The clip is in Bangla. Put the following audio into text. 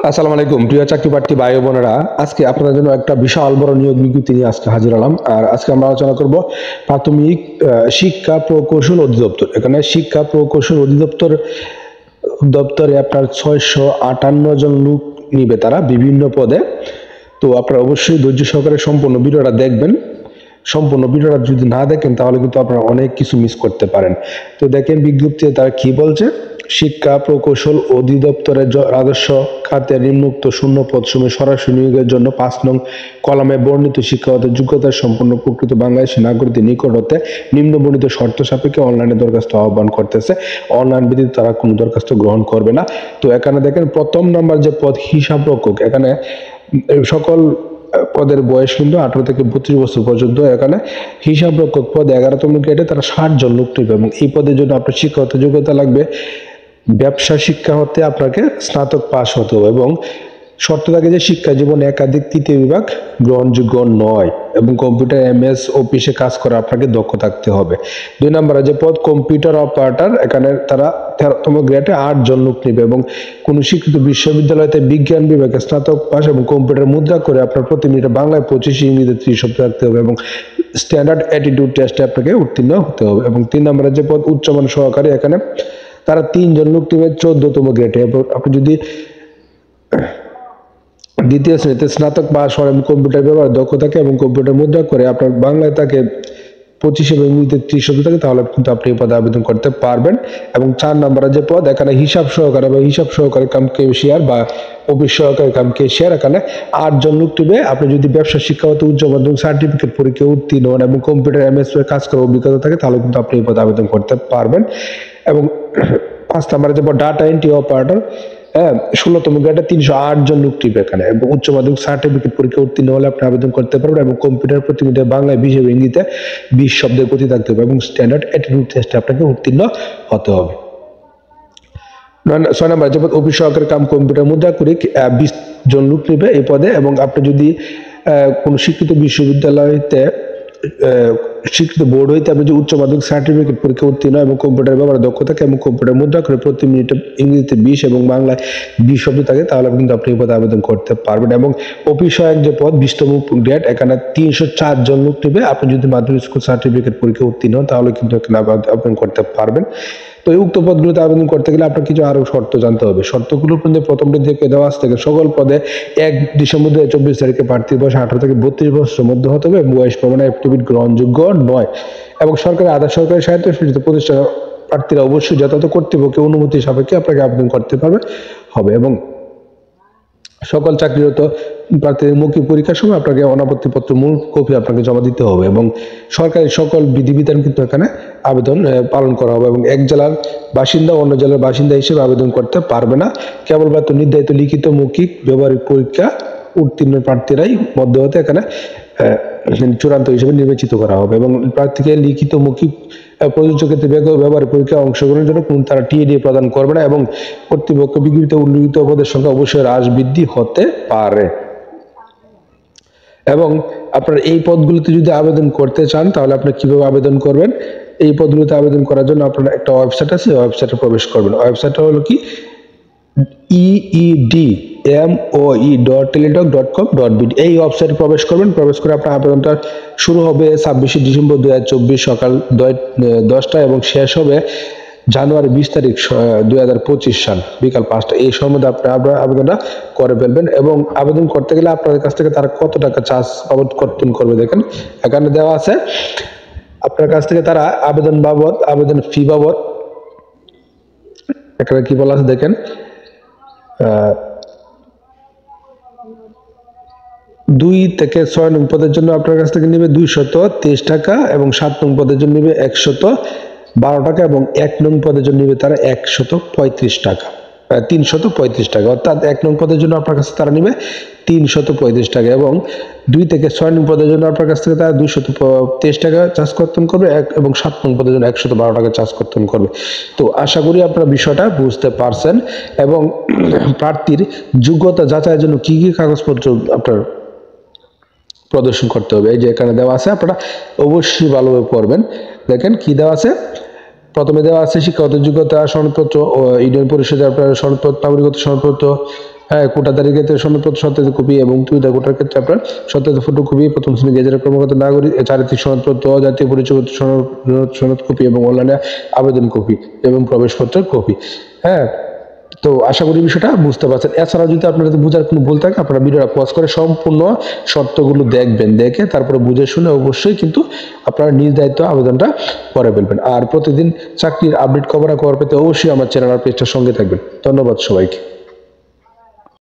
আসসালামু আলাইকুম প্রিয় চাকরি প্রার্থী ভাই ও বোনেরা, আজকে আপনাদের জন্য একটা বিশাল বড় নিয়োগ বিজ্ঞপ্তি নিয়ে আজকে হাজির হলাম। আর আজকে আমরা আলোচনা করব প্রাথমিক শিক্ষা প্রকৌশল অধিদপ্তর। এখানে শিক্ষা প্রকৌশল অধিদপ্তর দপ্তরে আপনার 658 জন লোক নিবে তারা বিভিন্ন পদে। তো আপনারা অবশ্যই ধৈর্য সহকারে সম্পূর্ণ ভিডিওটা দেখবেন। সম্পূর্ণ ভিডিওটা যদি না দেখেন তাহলে কিন্তু আপনারা অনেক কিছু মিস করতে পারেন। তো দেখেন বিজ্ঞপ্তিতে তারা কি বলছে। শিক্ষা প্রকৌশল অধিদপ্তরের রাজস্ব খাতে নিম্নোক্ত শূন্য পদসমূহে সরাসরি নিয়োগের জন্য 5 নং কলামে বর্ণিত শিক্ষাগত যোগ্যতা সম্পন্ন প্রকৃত বাংলাদেশি নাগরিকদের নিকট হতে নিম্ন বর্ণিত শর্ত সাপেক্ষে অনলাইনে দরখাস্ত আহ্বান করতেছে। অনলাইন ব্যতীত তারা কোনো দরখাস্ত গ্রহণ করবে না। তো এখানে দেখেন প্রথম নাম্বার যে পদ হিসাব রক্ষক, এখানে সকল পদের বয়স কিন্তু 18 থেকে 32 বছর পর্যন্ত। এখানে হিসাব রক্ষক পদে 11তম গ্রেডে তারা 60 জন লোক নিবে এবং এই পদের জন্য আপনার শিক্ষাগত যোগ্যতা লাগবে ব্যবসা শিক্ষা হতে আপনাকে স্নাতক পাস হতে হবে এবং শর্ত থাকে যে শিক্ষা জীবনে একাধিক তৃতীয় বিভাগ গ্রহণযোগ্য নয় এবং কম্পিউটার এমএস অফিসে কাজ করা আপনাকে দক্ষ থাকতে হবে। 2 নম্বরে যে পদ কম্পিউটার অপারেটর, এখানে তারা 13তম গ্রেডে 8 জন লোক নেবে এবং কোন স্বীকৃত বিশ্ববিদ্যালয়তে বিজ্ঞান বিভাগে স্নাতক পাস এবং কম্পিউটার মুদ্রা করে আপনার প্রতি মিনিটে বাংলায় 25, ইংরেজিতে 30 শব্দ রাখতে হবে এবং স্ট্যান্ডার্ড অ্যাটিটিউড টেস্টে আপনাকে উত্তীর্ণ হতে হবে। এবং 3 নম্বরে যে পদ উচ্চমান সহকারী, এখানে তারা 3 জন লোক নেবে 14তম গ্রেডে এবং আপনি যদি দ্বিতীয় শ্রেণীতে স্নাতক পাস হন এবং কম্পিউটার ব্যবহার দক্ষ থাকে এবং কম্পিউটার মুদ্রা করে আপনার বাংলায় তাকে 25 এবং ইংরেজিতে 30 শব্দ থাকে তাহলে কিন্তু আপনি এই পদে আবেদন করতে পারবেন। এবং 4 নম্বরে যে পদ, এখানে হিসাব সহকারী বা হিসাব সহকারী কাম কেশিয়ার বা অফিস সহকারী কাম কেশিয়ার, এখানে 8 জন লোক নেবে। আপনি যদি ব্যবসা শিক্ষাগত উচ্চ মাধ্যমিক সার্টিফিকেট পরীক্ষায় উত্তীর্ণ হন এবং কম্পিউটার এমএস এর কাজ করার অভিজ্ঞতা থাকে তাহলে কিন্তু আপনি এই পদে আবেদন করতে পারবেন। এবং 5 নম্বরে যে পদ ডাটা এন্ট্রি অপারেটর, 16তম গ্রেডে 308 জন লোক নিবে এখানে এবং উচ্চ মাধ্যমিক সার্টিফিকেট পরীক্ষা উত্তীর্ণ হলে আপনি আবেদন করতে পারবেন এবং কম্পিউটার প্রতি মিনিটে বাংলায় 20 এবং ইংরেজিতে 20 শব্দের গতি থাকতে হবে এবং স্ট্যান্ডার্ড অ্যাটিটিউড টেস্টে আপনাকে উত্তীর্ণ হতে হবে। 6 নম্বর যে পদ অফিস সহকারী কাম কম্পিউটার মুদ্রা করে 20 জন লোক নিবে এই পদে এবং আপনি যদি কোন স্বীকৃত বিশ্ববিদ্যালয়তে স্বীকৃত বোর্ড হইতে আপনি যে উচ্চ মাধ্যমিক সার্টিফিকেট পরীক্ষা উত্তীর্ণ এবং কম্পিউটার ব্যবহারে দক্ষ থাকে এবং কম্পিউটার মুদ্রা করে প্রতি মিনিটে ইংরেজিতে 20 এবং বাংলায় 20 শব্দ থাকে তাহলে কিন্তু আপনি এই পদে আবেদন করতে পারবেন। এবং অফিস সহায়ক যে পদ 20তম গ্রেড, এখানে 304 জন লোক নেবে। আপনি যদি মাধ্যমিক স্কুল সার্টিফিকেট পরীক্ষা উত্তীর্ণ হন তাহলে কিন্তু এখানে আবেদন করতে পারবেন। তো এই উক্ত পদগুলোতে আবেদন করতে গেলে আপনার কিছু আরো শর্ত জানতে হবে। শর্তগুলোর মধ্যে প্রথমটি থেকে দেওয়া আছে থেকে সকল পদে 1 ডিসেম্বর 2024 তারিখে প্রার্থীর বয়স 18 থেকে 32 বছরের মধ্যে হতে হবে এবং বয়স প্রমাণে এফিডেভিট গ্রহণযোগ্য নয় এবং সরকারি আধা সরকারি স্বায়ত্তশাসিত প্রতিষ্ঠান প্রার্থীরা অবশ্যই যথাযথ কর্তৃপক্ষের অনুমতি সাপেক্ষে আপনাকে আবেদন করতে হবে এবং সকল চাকরিরত প্রার্থীদের মৌখিক পরীক্ষার সময় আপনাকে অনাপত্তিপত্র মূল কপি আপনাকে জমা দিতে হবে এবং সরকারি সকল বিধিবিধান কিন্তু এখানে আবেদন পালন করা হবে এবং এক জেলার বাসিন্দা অন্য জেলার বাসিন্দা হিসেবে আবেদন করতে পারবে না। কেবলমাত্র নির্ধারিত লিখিত মৌখিক ব্যবহারিক পরীক্ষা উত্তীর্ণ প্রার্থীরাই মধ্য হতে এখানে চূড়ান্ত হিসেবে নির্বাচিত করা হবে এবং প্রার্থীকে লিখিত মৌখিক প্রযোজ্য ক্ষেত্রে ব্যবহারিক পরীক্ষায় অংশগ্রহণের জন্য কোন তারা টিএডি প্রদান করবে না এবং কর্তৃপক্ষ বিজ্ঞপ্তিতে উল্লিখিত পদের সংখ্যা অবশ্যই হ্রাস বৃদ্ধি হতে পারে। এবং আপনারা এই পদগুলোতে যদি আবেদন করতে চান তাহলে আপনি কিভাবে আবেদন করবেন। এই পদগুলোতে আবেদন করার জন্য আপনারা একটা ওয়েবসাইট আছে, ওয়েবসাইটে প্রবেশ করবেন। ওয়েবসাইটটা হলো কি eedmoe.teletalk.com.bd। এই ওয়েবসাইটে প্রবেশ করবেন। প্রবেশ করে আপনার আবেদনটা শুরু হবে 26 ডিসেম্বর 2024 সকাল 10টা এবং শেষ হবে জানুয়ারি 20 তারিখ 2025 সাল বিকাল 5টা। এই সময়ের মধ্যে আপনি আপনার আবেদনটা করে ফেলবেন এবং আবেদন করতে গেলে আপনাদের কাছ থেকে তারা কত টাকা চার্জ বাবদ কর্তন করবে দেখেন এখানে দেওয়া আছে। আপনার কাছ থেকে তারা আবেদন বাবদ, আবেদন ফি বাবদ এখানে কি বলা আছে দেখেন, 2 থেকে 6 নং পদের জন্য আপনার কাছ থেকে নেবে 223 টাকা এবং 7 নং পদের জন্য নেবে 112 টাকা এবং 1 নং পদের জন্য নেবে তারা 135 টাকা, 335 টাকা। অর্থাৎ 1 নং পদের জন্য আপনার কাছে তারা নেবে 335 টাকা এবং 2 থেকে 6 নং পদের জন্য আপনার কাছ থেকে তারা 223 টাকা চার্জ কর্তন করবে এবং 7 নং পদের জন্য 112 টাকা চার্জ কর্তন করবে। তো আশা করি আপনারা বিষয়টা বুঝতে পারছেন এবং প্রার্থীর যোগ্যতা যাচাইয়ের জন্য কি কি কাগজপত্র আপনার প্রদর্শন করতে হবে এই যে এখানে দেওয়া আছে, আপনারা অবশ্যই ভালোভাবে পড়বেন। দেখেন কি দেওয়া আছে। প্রথমে দেওয়া আছে শিক্ষাগত যোগ্যতা সনদপত্র ও ইউনিয়ন পরিষদের আপনার সনদপত্র, নাগরিকত্ব সনদপত্র, হ্যাঁ, কোটাধারীর ক্ষেত্রে সনদপত্র সত্যায়িত কপি এবং টুইটার কোটার ক্ষেত্রে আপনার সত্যায়িত ফটোকপি, প্রথম শ্রেণী গেজেটের কর্মকর্তা নাগরিক চারিত্রিক সনদপত্র, জাতীয় পরিচয়পত্র সনদ কপি এবং অনলাইনে আবেদন কপি এবং প্রবেশপত্রের কপি। হ্যাঁ, তো আশা করি বিষয়টা বুঝতে পারছেন। এছাড়াও যদি আপনাদের বোঝার কোনো ভুল থাকে আপনারা ভিডিওটা পজ করে সম্পূর্ণ শর্তগুলো দেখবেন, দেখে তারপরে বুঝে শুনে অবশ্যই কিন্তু আপনারা নিজ দায়িত্ব আবেদনটা করে ফেলবেন। আর প্রতিদিন চাকরির আপডেট খবর পেতে অবশ্যই আমার চ্যানেল আর পেজটার সঙ্গে থাকবেন। ধন্যবাদ সবাইকে।